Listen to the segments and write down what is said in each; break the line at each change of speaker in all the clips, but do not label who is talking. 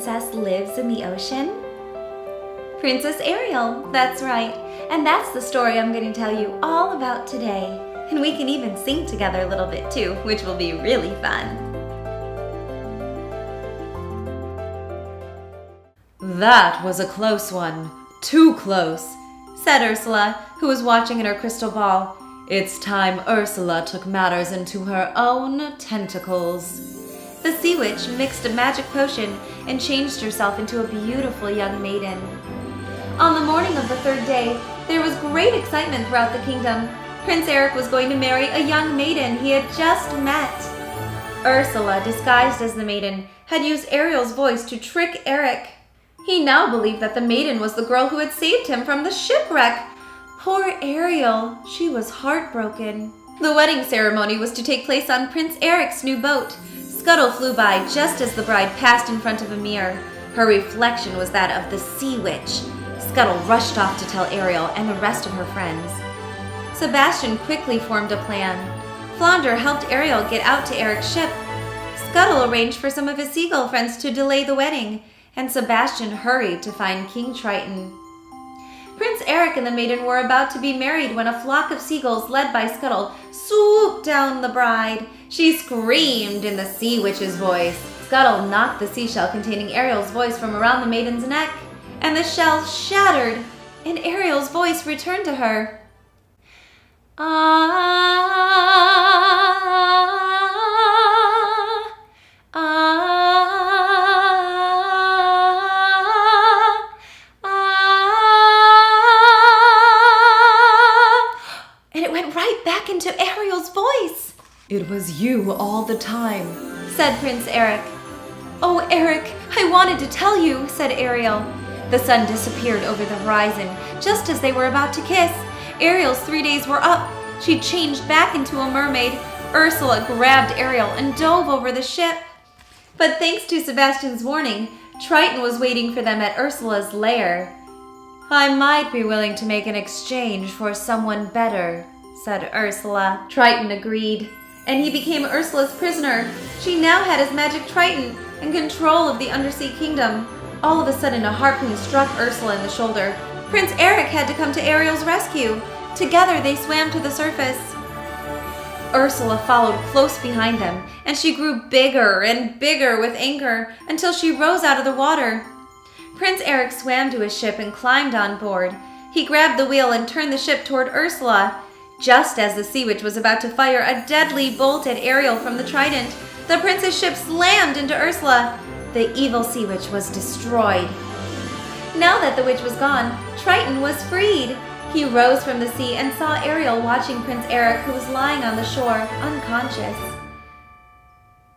princess lives in the ocean? Princess Ariel, that's right. And that's the story I'm going to tell you all about today. And we can even sing together a little bit too, which will be really fun.
That was a close one. Too close, said Ursula, who was watching in her crystal ball. It's time Ursula took matters into her own tentacles.
The sea witch mixed a magic potion and changed herself into a beautiful young maiden. On the morning of the third day, there was great excitement throughout the kingdom. Prince Eric was going to marry a young maiden he had just met. Ursula, disguised as the maiden, had used Ariel's voice to trick Eric. He now believed that the maiden was the girl who had saved him from the shipwreck. Poor Ariel, she was heartbroken. The wedding ceremony was to take place on Prince Eric's new boat. Scuttle flew by just as the bride passed in front of a mirror. Her reflection was that of the sea witch. Scuttle rushed off to tell Ariel and the rest of her friends. Sebastian quickly formed a plan. Flounder helped Ariel get out to Eric's ship. Scuttle arranged for some of his seagull friends to delay the wedding, and Sebastian hurried to find King Triton. Prince Eric and the maiden were about to be married when a flock of seagulls led by Scuttle swooped down the bride. She screamed in the sea witch's voice. Scuttle knocked the seashell containing Ariel's voice from around the maiden's neck, and the shell shattered, and Ariel's voice returned to her. And it went right back into Ariel's voice.
It was you all the time,
said Prince Eric. Oh, Eric, I wanted to tell you, said Ariel. The sun disappeared over the horizon just as they were about to kiss. Ariel's 3 days were up. She changed back into a mermaid. Ursula grabbed Ariel and dove over the ship. But thanks to Sebastian's warning, Triton was waiting for them at Ursula's lair.
I might be willing to make an exchange for someone better, said Ursula.
Triton agreed, and he became Ursula's prisoner. She now had his magic Triton and control of the undersea kingdom. All of a sudden, a harpoon struck Ursula in the shoulder. Prince Eric had to come to Ariel's rescue. Together, they swam to the surface. Ursula followed close behind them, and she grew bigger and bigger with anger until she rose out of the water. Prince Eric swam to his ship and climbed on board. He grabbed the wheel and turned the ship toward Ursula. Just as the sea witch was about to fire a deadly bolt at Ariel from the trident, the prince's ship slammed into Ursula. The evil sea witch was destroyed. Now that the witch was gone, Triton was freed. He rose from the sea and saw Ariel watching Prince Eric, who was lying on the shore, unconscious.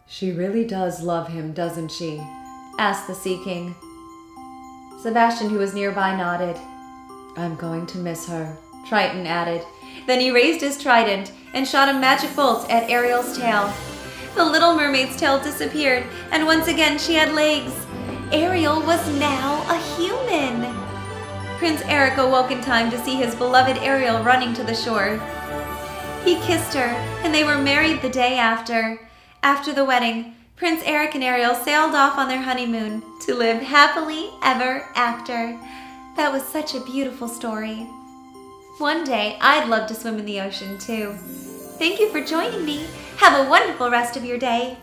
She really does love him, doesn't she?
Asked the Sea King. Sebastian, who was nearby, nodded.
I'm going to miss her,
Triton added. Then he raised his trident and shot a magic bolt at Ariel's tail. The Little Mermaid's tail disappeared, and once again she had legs. Ariel was now a human. Prince Eric awoke in time to see his beloved Ariel running to the shore. He kissed her, and they were married the day after. After the wedding, Prince Eric and Ariel sailed off on their honeymoon to live happily ever after. That was such a beautiful story. One day, I'd love to swim in the ocean too. Thank you for joining me. Have a wonderful rest of your day.